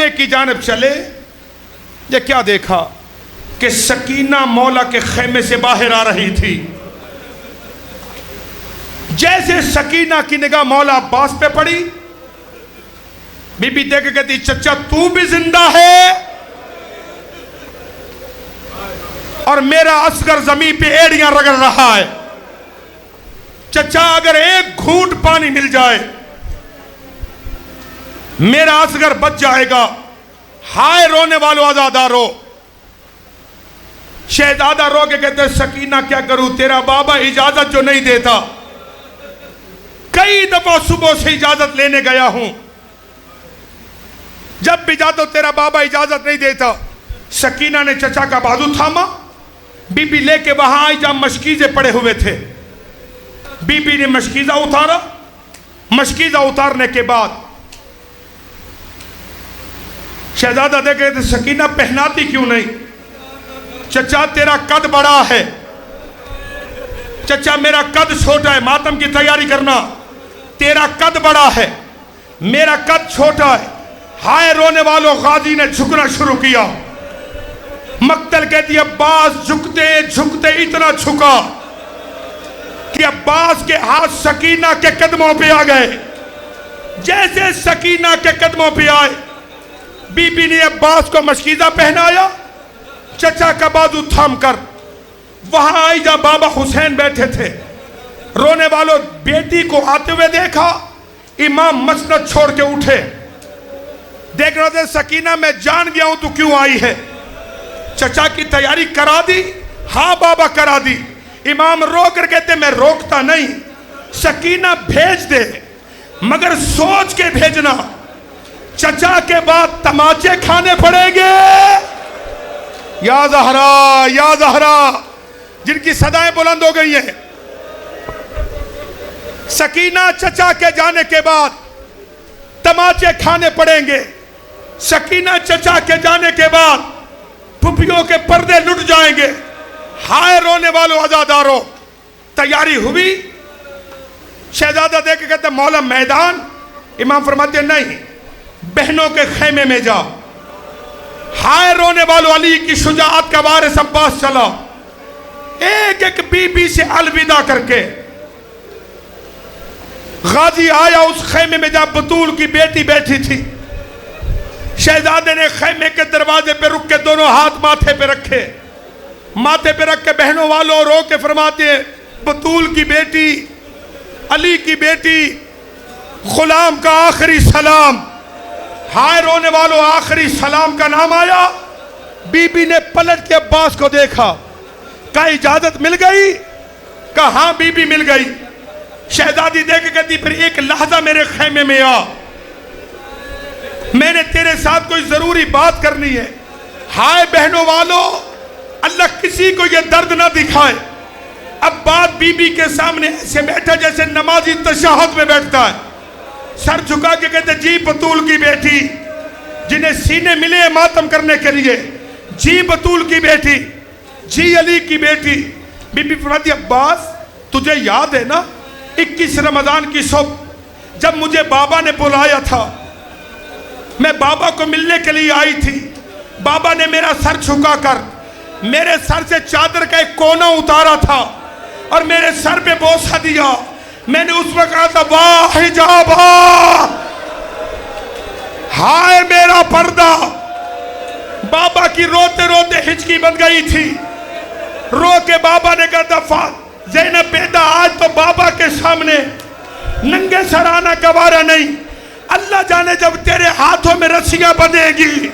خیمے کی جانب چلے، یہ کیا دیکھا کہ سکینہ مولا کے خیمے سے باہر آ رہی تھی۔ جیسے سکینہ کی نگاہ مولا عباس پہ پڑی، بی بی دیکھ کے کہتی چچا تو بھی زندہ ہے؟ اور میرا اصغر زمین پہ ایڑیاں رگڑ رہا ہے، چچا اگر ایک گھونٹ پانی مل جائے میرا اصغر بچ جائے گا۔ ہائے رونے والو آزادارو، شہزادہ رو کے کہتے سکینہ کیا کروں، تیرا بابا اجازت جو نہیں دیتا، کئی دفعہ صبح سے اجازت لینے گیا ہوں، جب بھی جاتا تیرا بابا اجازت نہیں دیتا۔ سکینہ نے چچا کا بازو تھاما، بی بی لے کے وہاں آئی جہاں مشکیزے پڑے ہوئے تھے، بی بی نے مشکیزہ اتارا۔ مشکیزہ اتارنے کے بعد شہزادہ دیکھے تو سکینہ پہناتی کیوں نہیں؟ چچا تیرا قد بڑا ہے، چچا میرا قد چھوٹا ہے، ماتم کی تیاری کرنا، تیرا قد بڑا ہے میرا قد چھوٹا ہے۔ ہائے رونے والوں، غازی نے جھکنا شروع کیا۔ مقتل کہتی عباس جھکتے جھکتے اتنا جھکا کہ عباس کے ہاتھ سکینہ کے قدموں پہ آ گئے۔ جیسے سکینہ کے قدموں پہ آئے، بی بی نے عباس کو مشکیزہ پہنایا، چچا کا بازو تھام کر وہاں آئی جہاں بابا حسین بیٹھے تھے۔ رونے والوں، بیٹی کو آتے ہوئے دیکھا، امام مسجد چھوڑ کے اٹھے، دیکھ رہے تھے سکینہ میں جان گیا ہوں تو کیوں آئی ہے؟ چچا کی تیاری کرا دی؟ ہاں بابا کرا دی۔ امام رو کر کہتے میں روکتا نہیں، سکینہ بھیج دے مگر سوچ کے بھیجنا، چچا کے بعد تماچے کھانے پڑیں گے۔ یا زہرا یا زہرا، جن کی صدائیں بلند ہو گئی ہیں۔ سکینہ چچا کے جانے کے بعد تماچے کھانے پڑیں گے، سکینہ چچا کے جانے کے بعد پھپھیوں کے پردے لٹ جائیں گے۔ ہائے رونے والوں عزاداروں، تیاری ہوئی؟ شہزادہ دیکھ کے کہتے مولا میدان؟ امام فرماتے نہیں، بہنوں کے خیمے میں جا۔ ہائے رونے والوں، علی کی شجاعت کا وارث عباس چلا، ایک ایک بی بی سے الوداع کر کے غازی آیا اس خیمے میں جہاں بطول کی بیٹی بیٹھی تھی۔ شہزادے نے خیمے کے دروازے پہ رک کے دونوں ہاتھ ماتھے پہ رکھے، ماتھے پہ رکھ کے بہنوں والوں رو کے فرماتے ہیں بطول کی بیٹی، علی کی بیٹی، غلام کا آخری سلام۔ ہائے رونے والوں، آخری سلام کا نام آیا۔ بی بی نے پلٹ کے عباس کو دیکھا، کہا اجازت مل گئی؟ کہا ہاں بی بی مل گئی۔ شہزادی دیکھ کے کہتی پھر ایک لحظہ میرے خیمے میں آ، میں نے تیرے ساتھ کوئی ضروری بات کرنی ہے۔ ہائے بہنوں والوں، اللہ کسی کو یہ درد نہ دکھائے۔ اب بات بی بی کے سامنے ایسے بیٹھا جیسے نمازی تشہد میں بیٹھتا ہے، سر جھکا کے کہتے جی بطول کی بیٹی، جنہیں سینے ملے ہیں ماتم کرنے کے لیے، جی بطول کی بیٹی، جی علی کی بیٹی۔ بی بی فرماتی عباس تجھے یاد ہے نا 21 رمضان کی صبح جب مجھے بابا نے بلایا تھا، میں بابا کو ملنے کے لیے آئی تھی، بابا نے میرا سر جھکا کر میرے سر سے چادر کا ایک کونا اتارا تھا اور میرے سر پہ بوسہ دیا۔ میں نے اس وقت کہا تھا واہ حجابا، ہائے میرا پردہ۔ بابا کی روتے روتے ہچکی بن گئی تھی، رو کے بابا نے کہا تھا زینب بیٹا آج تو بابا کے سامنے ننگے سر آنا گوارا نہیں، اللہ جانے جب تیرے ہاتھوں میں رسیاں بندھے گی،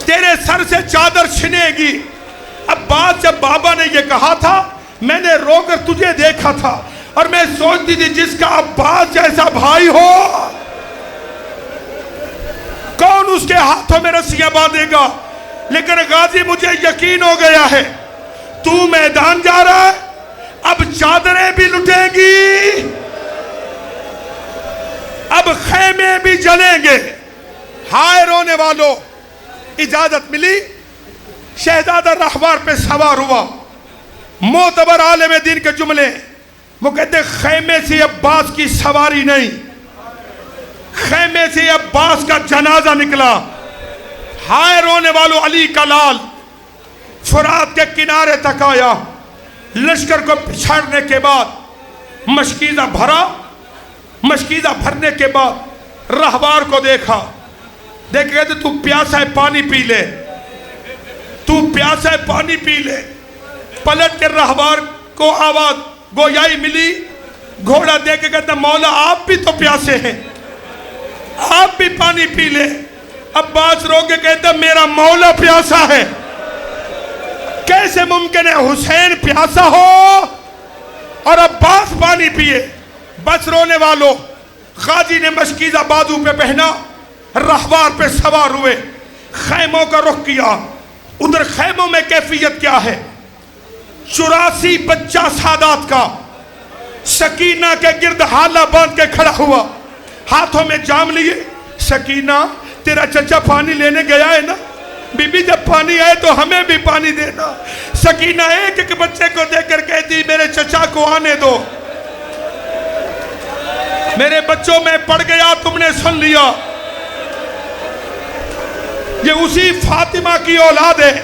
تیرے سر سے چادر چھنے گی۔ اب بات جب بابا نے یہ کہا تھا میں نے رو کر تجھے دیکھا تھا اور میں سوچتی تھی جس کا عباس جیسا بھائی ہو کون اس کے ہاتھوں میں رسیاں باندھے گا، لیکن غازی مجھے یقین ہو گیا ہے تو میدان جا رہا ہے، اب چادریں بھی لٹیں گی، اب خیمے بھی جلیں گے۔ ہائے رونے والوں، اجازت ملی، شہزادہ راہوار پہ سوار ہوا۔ معتبر عالم دین کے جملے، وہ کہتے خیمے سے عباس کی سواری نہیں، خیمے سے عباس کا جنازہ نکلا. ہائے رونے والوں، علی کا لال فرات کے کنارے تک آیا. لشکر کو پچھاڑنے کے بعد مشکیزہ بھرا. مشکیزہ بھرنے کے بعد رہبار کو دیکھا. دیکھ کہتے تو پیاسا ہے پانی پی لے، تو پیاسا ہے پانی پی لے. پلٹ کے رہبار کو آواز گویائی ملی. گھوڑا دیکھ کے کہتے مولا آپ بھی تو پیاسے ہیں، آپ بھی پانی پی لے. عباس رو کے کہتا میرا مولا پیاسا ہے. کیسے ممکن ہے حسین پیاسا ہو اور عباس پانی پیے؟ بس رونے والوں، غازی نے مشکیزہ بازو پہ پہنا، رہوار پہ سوار ہوئے، خیموں کا رخ کیا. ادھر خیموں میں کیفیت کیا ہے؟ 84 بچہ سادات کا سکینہ کے گرد حالہ باندھ کے کھڑا ہوا، ہاتھوں میں جام لیے. سکینہ تیرا چچا پانی لینے گیا ہے نا، بی بی جب پانی آئے تو ہمیں بھی پانی دینا. سکینہ ایک ایک بچے کو دیکھ کر کہتی میرے چچا کو آنے دو. میرے بچوں میں پڑ گیا، تم نے سن لیا. یہ اسی فاطمہ کی اولاد ہے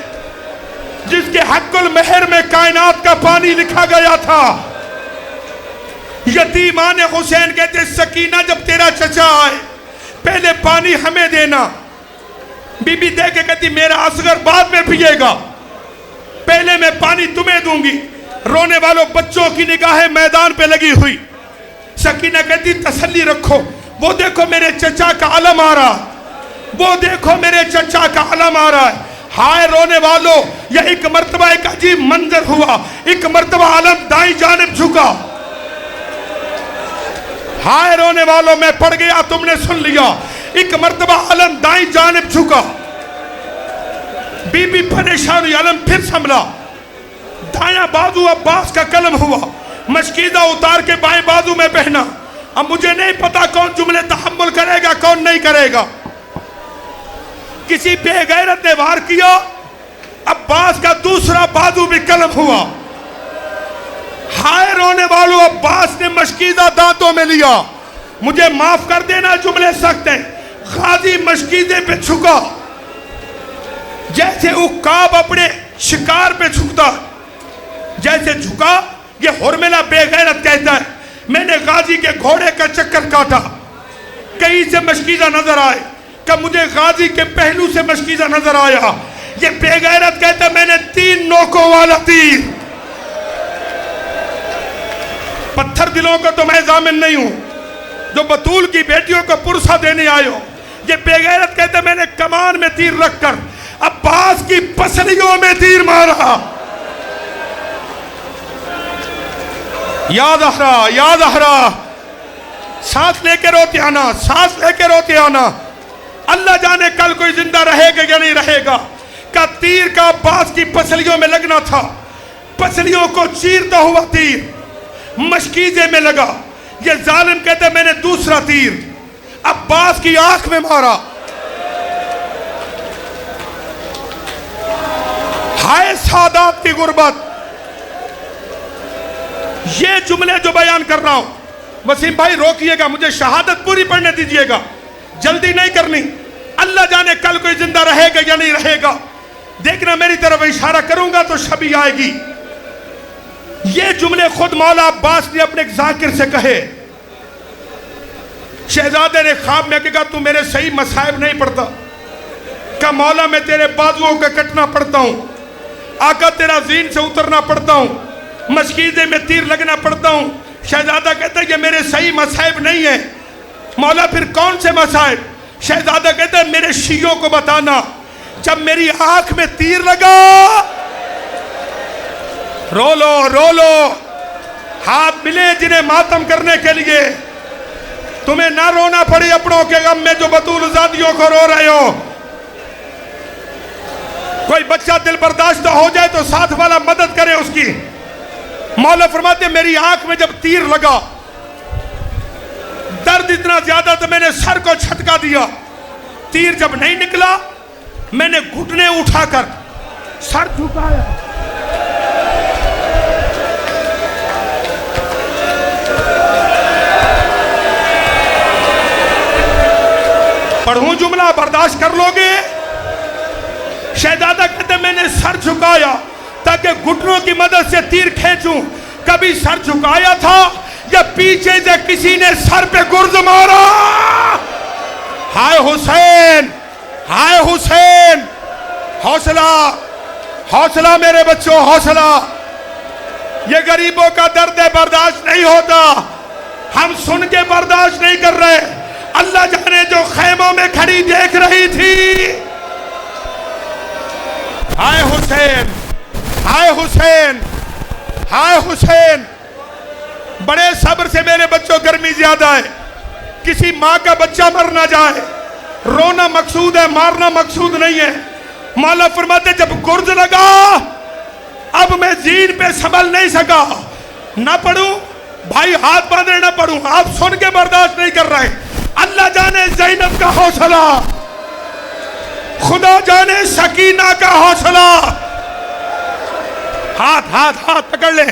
جس کے حق المہر میں کائنات کا پانی لکھا گیا تھا. یتیمان حسین کہتے سکینہ جب تیرا چچا آئے پہلے پانی ہمیں دینا. بی بی دیکھ کے کہتی میرا اصغر بعد میں پیے گا، پہلے میں پانی تمہیں دوں گی. رونے والوں بچوں کی نگاہیں میدان پہ لگی ہوئی. سکینہ کہتی تسلی رکھو، وہ دیکھو میرے چچا کا علم آ رہا، وہ دیکھو میرے چچا کا علم آ رہا ہے. ہائے رونے والوں، یہ ایک مرتبہ ایک عجیب منظر ہوا. ایک مرتبہ علم دائیں جانب جھکا. ہائے رونے والوں، میں پڑ گیا، تم نے سن لیا. ایک مرتبہ علم دائیں جانب جھکا. بی بی پریشان ہوئی، علم پھر سنبھلا. دایاں بازو عباس کا قلم ہوا، مشکیزہ اتار کے بائیں بازو میں پہنا. اب مجھے نہیں پتا کون جملے تحمل کرے گا کون نہیں کرے گا. کسی بے غیرت نے وار کیا، عباس کا دوسرا بازو بھی قلم ہوا. ہائے رونے والوں، عباس نے مشکیزہ دانتوں میں لیا. مجھے معاف کر دینا جملے سخت ہیں. غازی مشکیزے پہ جھکا جیسے عقاب اپنے شکار پہ جھکتا، جیسے جھکا. یہ حرملہ بے غیرت کہتا ہے میں نے غازی کے گھوڑے کا چکر کاٹا، کہیں سے مشکیزہ نظر آئے کہ مجھے غازی کے پہلو سے مشکیزہ نظر آیا. یہ بے غیرت کہتا ہے میں نے 3 نوکوں والا تیر. پتھر دلوں کا تو میں ضامن نہیں ہوں جو بطول کی بیٹیوں کو پرسہ دینے آئے ہو. یہ بے غیرت کہتا ہے میں نے کمان میں تیر رکھ کر عباس کی پسلیوں میں تیر مارا. یا زہرا یا زہرا، سانس لے کے روتے آنا، سانس لے کے روتے آنا. اللہ جانے کل کوئی زندہ رہے گا یا نہیں رہے گا. کا تیر کا عباس کی پسلیوں میں لگنا تھا. پسلیوں کو چیرتا ہوا تیر مشکیزے میں لگا. یہ ظالم کہتے میں نے دوسرا تیر عباس کی آنکھ میں مارا. ہائے سادات کی غربت. یہ جملے جو بیان کر رہا ہوں، وسیم بھائی روکیے گا، مجھے شہادت پوری پڑھنے دیجئے گا، جلدی نہیں کرنی. اللہ جانے کل کوئی زندہ رہے گا یا نہیں رہے گا. دیکھنا میری طرف اشارہ کروں گا تو شبی آئے گی. یہ جملے خود مولا عباس نے اپنے ایک ذاکر سے کہے. شہزادے نے خواب میں کہا تو میرے صحیح مصائب نہیں پڑھتا. کہ مولا میں تیرے بازوؤں کا کٹنا پڑتا ہوں، آقا تیرا زین سے اترنا پڑتا ہوں، مشکیزے میں تیر لگنا پڑتا ہوں. شہزادہ کہتا ہے یہ میرے صحیح مصائب نہیں ہیں. مولا پھر کون سے مصائب؟ شہزادہ کہتا ہے میرے شیعوں کو بتانا جب میری آنکھ میں تیر لگا. رو لو رو لو، ہاتھ ملے جنہیں ماتم کرنے کے لیے. تمہیں نہ رونا پڑے اپنوں کے غم میں جو بطول زادیوں کو رو رہے ہو. کوئی بچہ دل برداشتہ ہو جائے تو ساتھ والا مدد کرے اس کی. مولا فرماتے میری آنکھ میں جب تیر لگا درد اتنا زیادہ تو میں نے سر کو چھٹکا دیا. تیر جب نہیں نکلا میں نے گھٹنے اٹھا کر سر جھکایا. پڑھوں جملہ برداشت کر لو گے؟ شہزادہ کہتے میں نے سر جھکایا تاکہ گھٹنوں کی مدد سے تیر کھینچوں. کبھی سر جھکایا تھا یا پیچھے سے کسی نے سر پہ گرز مارا؟ ہائے حسین، ہائے حسین. حوصلہ، حوصلہ میرے بچوں، حوصلہ. یہ غریبوں کا درد برداشت نہیں ہوتا. ہم سن کے برداشت نہیں کر رہے. اللہ جانے جو خیموں میں کھڑی دیکھ رہی تھی. ہائے حسین، ہائے حسین، ہائے حسین. بڑے صبر سے میرے بچوں، گرمی زیادہ ہے. کسی ماں کا بچہ مر نہ جائے. رونا مقصود ہے، مارنا مقصود نہیں ہے. مولا فرماتے جب گرز لگا اب میں زین پہ سنبھل نہیں سکا. نہ پڑھوں بھائی، ہاتھ باندھے نہ پڑھوں. آپ سن کے برداشت نہیں کر رہے. اللہ جانے زینب کا حوصلہ، خدا جانے سکینہ کا حوصلہ. ہاتھ ہاتھ ہاتھ پکڑ لیں،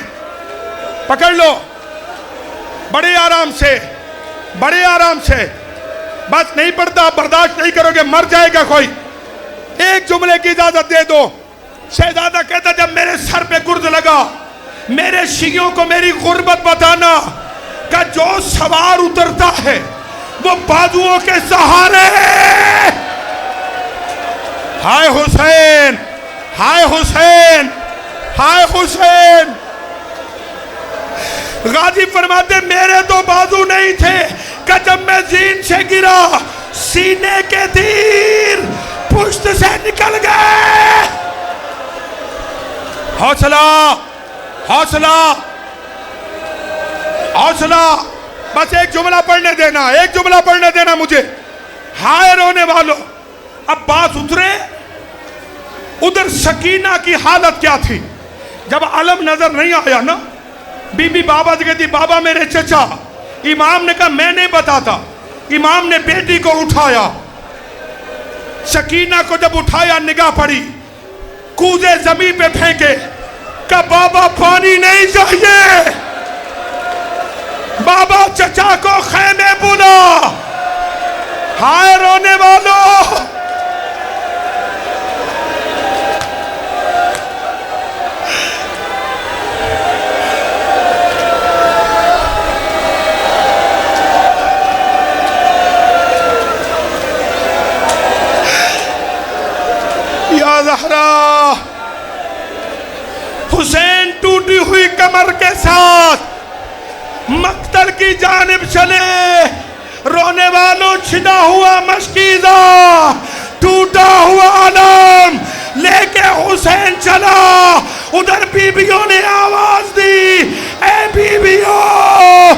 پکڑ لو. بڑے آرام سے، بڑے آرام سے. بس نہیں پڑھتا، برداشت نہیں کرو گے مر جائے گا کوئی. ایک جملے کی اجازت دے دو. شہزادہ کہتا جب میرے سر پہ گرز لگا میرے شیعوں کو میری غربت بتانا کہ جو سوار اترتا ہے وہ بازوؤں کے سہارے. ہائے حسین، ہائے حسین، ہائے حسین. غازی فرماتے میرے تو بازو نہیں تھے کہ جب میں زین سے گرا سینے کے تیر پشت سے نکل گئے. حوصلہ، حوصلہ، حوصلہ. بس ایک جملہ پڑھنے دینا، ایک جملہ پڑھنے دینا مجھے. ہائے رونے والوں. عباس اترے. ادھر سکینہ کی حالت کیا تھی جب علم نظر نہیں آیا نا؟ بی بی بابا سے کہتی بابا میرے چچا. امام نے کہا میں نہیں بتاتا. امام نے بیٹی کو اٹھایا. سکینہ کو جب اٹھایا نگاہ پڑی، کوزے زمین پہ پھینکے کہ بابا پانی نہیں چاہیے. بابا چچا کو خیمے بلا. ہائے رونے والوں. یا زہرا. حسین ٹوٹی ہوئی کمر کے ساتھ مقتل کی جانب چلے. رونے والوں چھنا ہوا مشکیزہ، ٹوٹا ہوا علم لے کے حسین چلا. ادھر بیویوں نے آواز دی اے بیویوں